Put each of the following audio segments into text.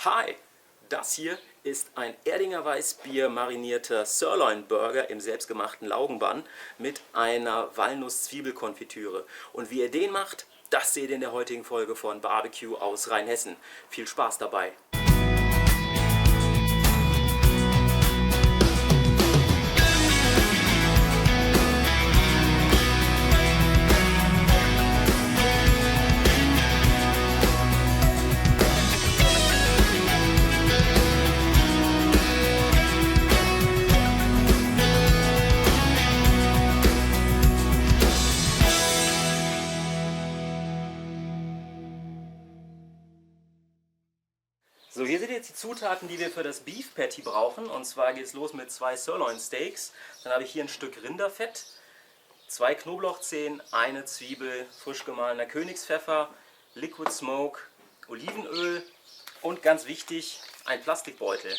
Hi, das hier ist ein Erdinger Weißbier marinierter Sirloin Burger im selbstgemachten Laugenbann mit einer Walnuss-Zwiebelkonfitüre. Und wie ihr den macht, das seht ihr in der heutigen Folge von Barbecue aus Rheinhessen. Viel Spaß dabei! So, hier seht ihr jetzt die Zutaten, die wir für das Beef Patty brauchen. Und zwar geht es los mit 2 Sirloin Steaks. Dann habe ich hier ein Stück Rinderfett, 2 Knoblauchzehen, eine Zwiebel, frisch gemahlener Königspfeffer, Liquid Smoke, Olivenöl und ganz wichtig, ein Plastikbeutel.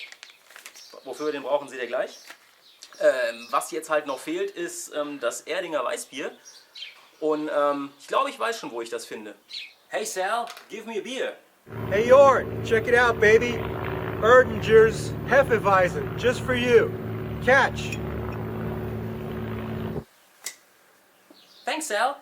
Wofür wir den brauchen, seht ihr gleich. Was jetzt halt noch fehlt, ist das Erdinger Weißbier. Und ich glaube, ich weiß schon, wo ich das finde. Hey Sal, give me a beer. Hey Jorn, check it out, baby. Erdinger's Hefeweizen, just for you. Catch. Thanks, Sal.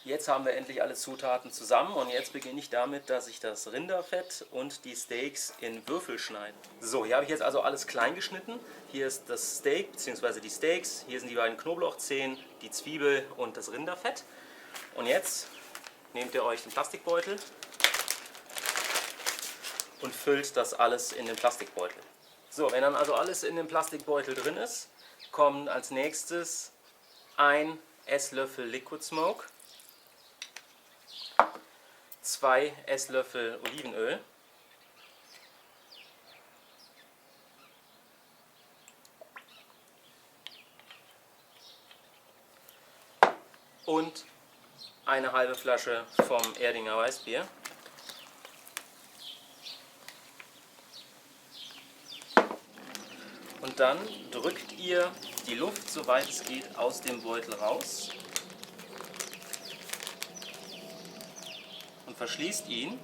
Jetzt haben wir endlich alle Zutaten zusammen und jetzt beginne ich damit, dass ich das Rinderfett und die Steaks in Würfel schneide. So, hier habe ich jetzt also alles klein geschnitten. Hier ist das Steak bzw. die Steaks, hier sind die beiden Knoblauchzehen, die Zwiebel und das Rinderfett. Und jetzt nehmt ihr euch den Plastikbeutel und füllt das alles in den Plastikbeutel. So, wenn dann also alles in dem Plastikbeutel drin ist, kommen als nächstes ein Esslöffel Liquid Smoke, 2 Esslöffel Olivenöl, und eine halbe Flasche vom Erdinger Weißbier. Und dann drückt ihr die Luft, soweit es geht, aus dem Beutel raus und verschließt ihn.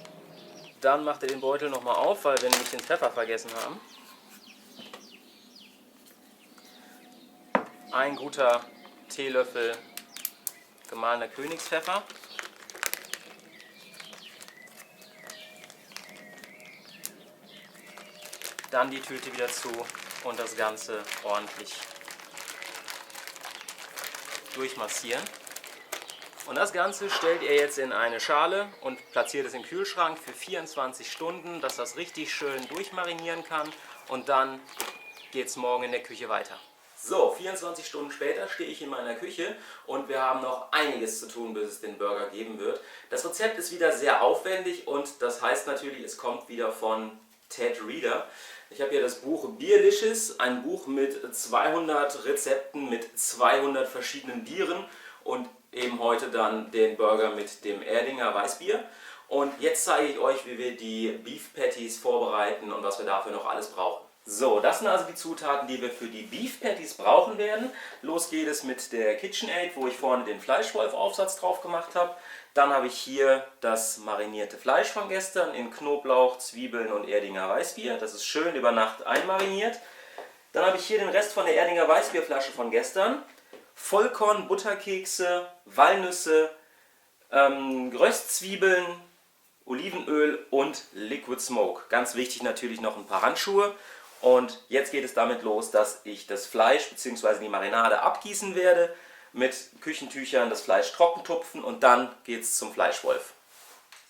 Dann macht ihr den Beutel nochmal auf, weil wir nämlich den Pfeffer vergessen haben. Ein guter Teelöffel gemahlener Königspfeffer. Dann die Tüte wieder zu und das Ganze ordentlich durchmassieren. Und das Ganze stellt ihr jetzt in eine Schale und platziert es im Kühlschrank für 24 Stunden, dass das richtig schön durchmarinieren kann, und dann geht es morgen in der Küche weiter. So, 24 Stunden später stehe ich in meiner Küche und wir haben noch einiges zu tun, bis es den Burger geben wird. Das Rezept ist wieder sehr aufwendig und das heißt natürlich, es kommt wieder von Ted Reader. Ich habe hier das Buch Beerlicious, ein Buch mit 200 Rezepten mit 200 verschiedenen Bieren und eben heute dann den Burger mit dem Erdinger Weißbier. Und jetzt zeige ich euch, wie wir die Beef Patties vorbereiten und was wir dafür noch alles brauchen. So, das sind also die Zutaten, die wir für die Beef Patties brauchen werden. Los geht es mit der KitchenAid, wo ich vorne den Fleischwolf-Aufsatz drauf gemacht habe. Dann habe ich hier das marinierte Fleisch von gestern in Knoblauch, Zwiebeln und Erdinger Weißbier. Das ist schön über Nacht einmariniert. Dann habe ich hier den Rest von der Erdinger Weißbierflasche von gestern. Vollkorn, Butterkekse, Walnüsse, Röstzwiebeln, Olivenöl und Liquid Smoke. Ganz wichtig natürlich noch ein paar Handschuhe. Und jetzt geht es damit los, dass ich das Fleisch bzw. die Marinade abgießen werde, mit Küchentüchern das Fleisch trocken tupfen und dann geht es zum Fleischwolf.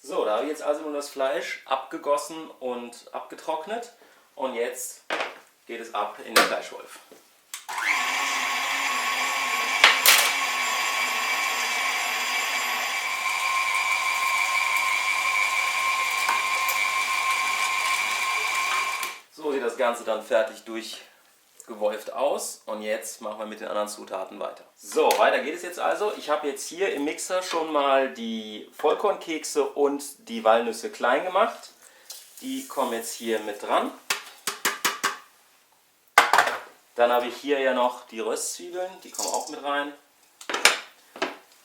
So, da habe ich jetzt also nur das Fleisch abgegossen und abgetrocknet und jetzt geht es ab in den Fleischwolf. So sieht das Ganze dann fertig durchgewolft aus und jetzt machen wir mit den anderen Zutaten weiter. So, weiter geht es jetzt also. Ich habe jetzt hier im Mixer schon mal die Vollkornkekse und die Walnüsse klein gemacht. Die kommen jetzt hier mit dran. Dann habe ich hier ja noch die Röstzwiebeln, die kommen auch mit rein.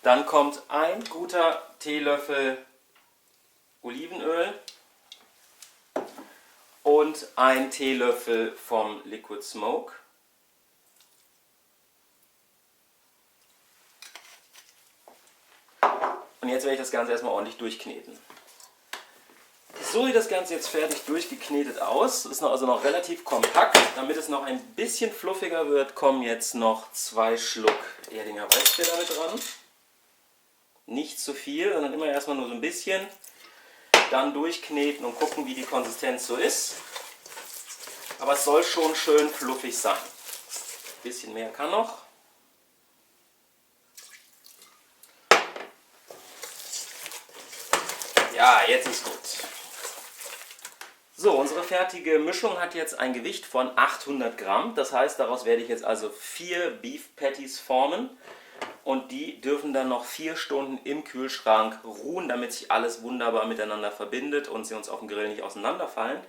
Dann kommt ein guter Teelöffel Olivenöl. und ein Teelöffel vom Liquid Smoke. Und jetzt werde ich das Ganze erstmal ordentlich durchkneten. So sieht das Ganze jetzt fertig durchgeknetet aus. Ist also noch relativ kompakt. Damit es noch ein bisschen fluffiger wird, kommen jetzt noch 2 Schluck Erdinger Weißbier damit dran. Nicht zu viel, sondern immer erstmal nur so ein bisschen. Dann durchkneten und gucken, wie die Konsistenz so ist. Aber es soll schon schön fluffig sein. Ein bisschen mehr kann noch. Ja, jetzt ist gut. So, unsere fertige Mischung hat jetzt ein Gewicht von 800 Gramm. Das heißt, daraus werde ich jetzt also 4 Beef Patties formen. Und die dürfen dann noch 4 Stunden im Kühlschrank ruhen, damit sich alles wunderbar miteinander verbindet und sie uns auf dem Grill nicht auseinanderfallen.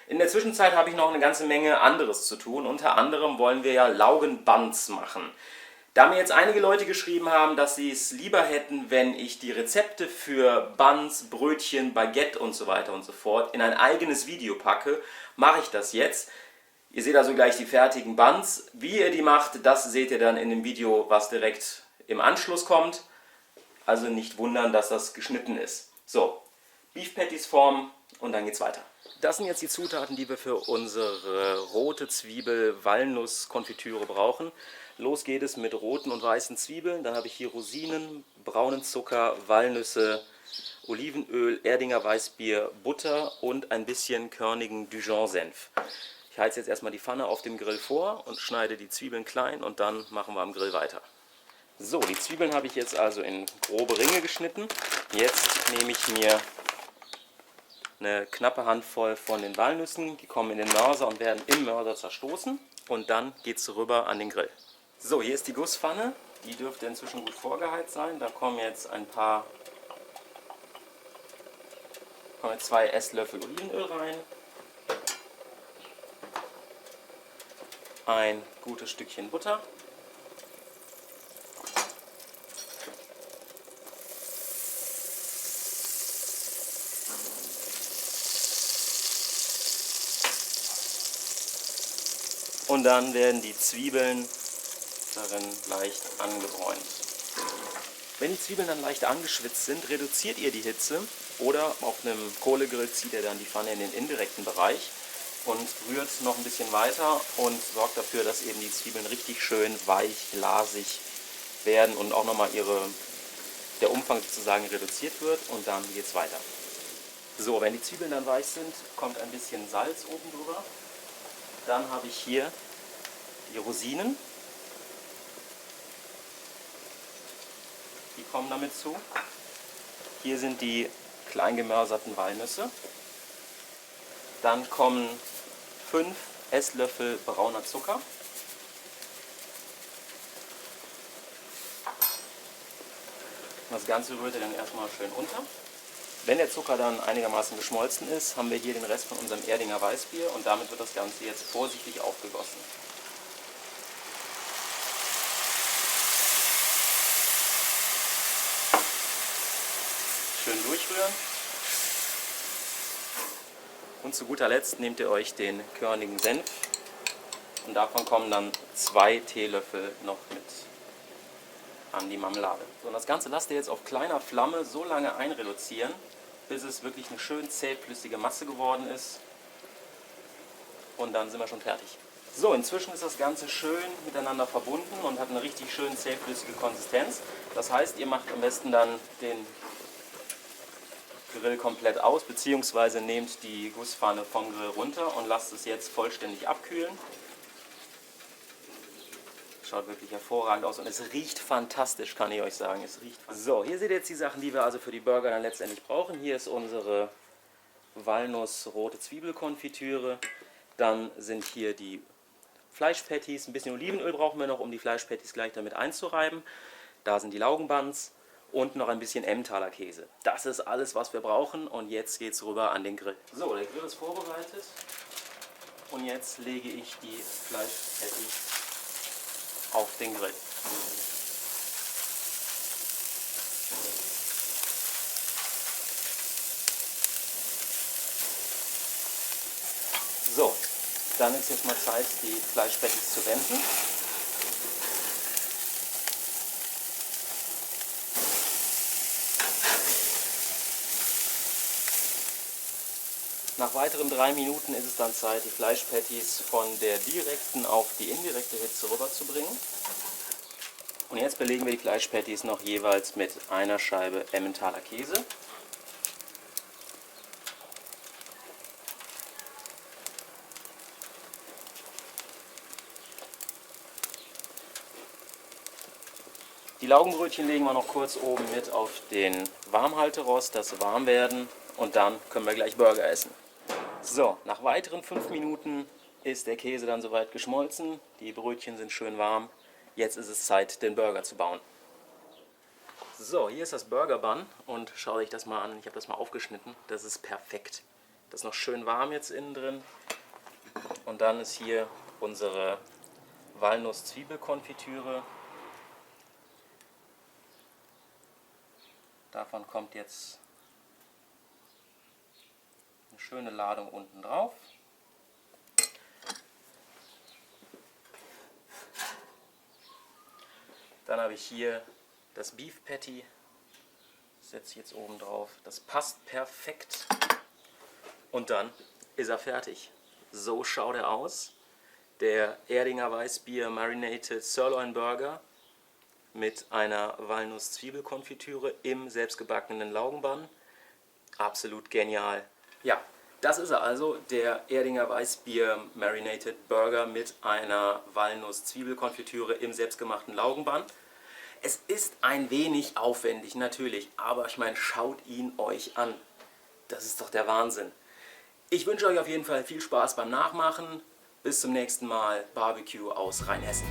In der Zwischenzeit habe ich noch eine ganze Menge anderes zu tun. Unter anderem wollen wir ja Laugenbuns machen. Da mir jetzt einige Leute geschrieben haben, dass sie es lieber hätten, wenn ich die Rezepte für Buns, Brötchen, Baguette und so weiter und so fort in ein eigenes Video packe, mache ich das jetzt. Ihr seht also gleich die fertigen Buns. Wie ihr die macht, das seht ihr dann in dem Video, was direkt im Anschluss kommt. Also nicht wundern, dass das geschnitten ist. So, Beef Patties formen und dann geht's weiter. Das sind jetzt die Zutaten, die wir für unsere rote Zwiebel-Walnuss-Konfitüre brauchen. Los geht es mit roten und weißen Zwiebeln. Dann habe ich hier Rosinen, braunen Zucker, Walnüsse, Olivenöl, Erdinger Weißbier, Butter und ein bisschen körnigen Dijon-Senf. Ich heize jetzt erstmal die Pfanne auf dem Grill vor und schneide die Zwiebeln klein und dann machen wir am Grill weiter. So, die Zwiebeln habe ich jetzt also in grobe Ringe geschnitten. Jetzt nehme ich mir eine knappe Handvoll von den Walnüssen. Die kommen in den Mörser und werden im Mörser zerstoßen. Und dann geht es rüber an den Grill. So, hier ist die Gusspfanne. Die dürfte inzwischen gut vorgeheizt sein. Da kommen jetzt 2 Esslöffel Olivenöl rein. Ein gutes Stückchen Butter. Und dann werden die Zwiebeln darin leicht angebräunt. Wenn die Zwiebeln dann leicht angeschwitzt sind, reduziert ihr die Hitze oder auf einem Kohlegrill zieht ihr dann die Pfanne in den indirekten Bereich und rührt noch ein bisschen weiter und sorgt dafür, dass eben die Zwiebeln richtig schön weich, glasig werden und auch nochmal der Umfang sozusagen reduziert wird und dann geht es weiter. So, wenn die Zwiebeln dann weich sind, kommt ein bisschen Salz oben drüber. Dann habe ich hier die Rosinen. Die kommen damit zu. Hier sind die klein gemörserten Walnüsse. Dann kommen 5 Esslöffel brauner Zucker. Das Ganze rührt ihr dann erstmal schön unter. Wenn der Zucker dann einigermaßen geschmolzen ist, haben wir hier den Rest von unserem Erdinger Weißbier und damit wird das Ganze jetzt vorsichtig aufgegossen. Schön durchrühren. Und zu guter Letzt nehmt ihr euch den körnigen Senf und davon kommen dann 2 Teelöffel noch mit an die Marmelade. So, und das Ganze lasst ihr jetzt auf kleiner Flamme so lange einreduzieren, bis es wirklich eine schön zähflüssige Masse geworden ist. Und dann sind wir schon fertig. So, inzwischen ist das Ganze schön miteinander verbunden und hat eine richtig schön zähflüssige Konsistenz. Das heißt, ihr macht am besten dann den Grill komplett aus, beziehungsweise nehmt die Gusspfanne vom Grill runter und lasst es jetzt vollständig abkühlen. Schaut wirklich hervorragend aus und es riecht fantastisch, kann ich euch sagen. Es riecht so, hier seht ihr jetzt die Sachen, die wir also für die Burger dann letztendlich brauchen. Hier ist unsere Walnuss-rote Zwiebelkonfitüre. Dann sind hier die Fleischpatties. Ein bisschen Olivenöl brauchen wir noch, um die Fleischpatties gleich damit einzureiben. Da sind die Laugenbuns und noch ein bisschen Emmentaler Käse. Das ist alles, was wir brauchen und jetzt geht es rüber an den Grill. So, der Grill ist vorbereitet und jetzt lege ich die Fleischpatties auf den Grill. So, dann ist jetzt mal Zeit, die Fleischpatties zu wenden. Nach weiteren 3 Minuten ist es dann Zeit, die Fleischpatties von der direkten auf die indirekte Hitze rüberzubringen. Und jetzt belegen wir die Fleischpatties noch jeweils mit einer Scheibe Emmentaler Käse. Die Laugenbrötchen legen wir noch kurz oben mit auf den Warmhalterost, dass sie warm werden, und dann können wir gleich Burger essen. So, nach weiteren 5 Minuten ist der Käse dann soweit geschmolzen, die Brötchen sind schön warm. Jetzt ist es Zeit, den Burger zu bauen. So, hier ist das Burger Bun und schaut euch das mal an. Ich habe das mal aufgeschnitten. Das ist perfekt. Das ist noch schön warm jetzt innen drin. Und dann ist hier unsere Walnuss-Zwiebelkonfitüre. Davon kommt jetzt eine schöne Ladung unten drauf. Dann habe ich hier das Beef Patty, das setze ich jetzt oben drauf. Das passt perfekt. Und dann ist er fertig. So schaut er aus. Der Erdinger Weißbier Marinated Sirloin Burger mit einer Walnuss-Zwiebelkonfitüre im selbstgebackenen Laugenbun. Absolut genial. Ja, das ist er also, der Erdinger Weißbier Marinated Burger mit einer Walnuss-Zwiebelkonfitüre im selbstgemachten Laugenbun. Es ist ein wenig aufwendig, natürlich, aber ich meine, schaut ihn euch an. Das ist doch der Wahnsinn. Ich wünsche euch auf jeden Fall viel Spaß beim Nachmachen. Bis zum nächsten Mal. Barbecue aus Rheinhessen.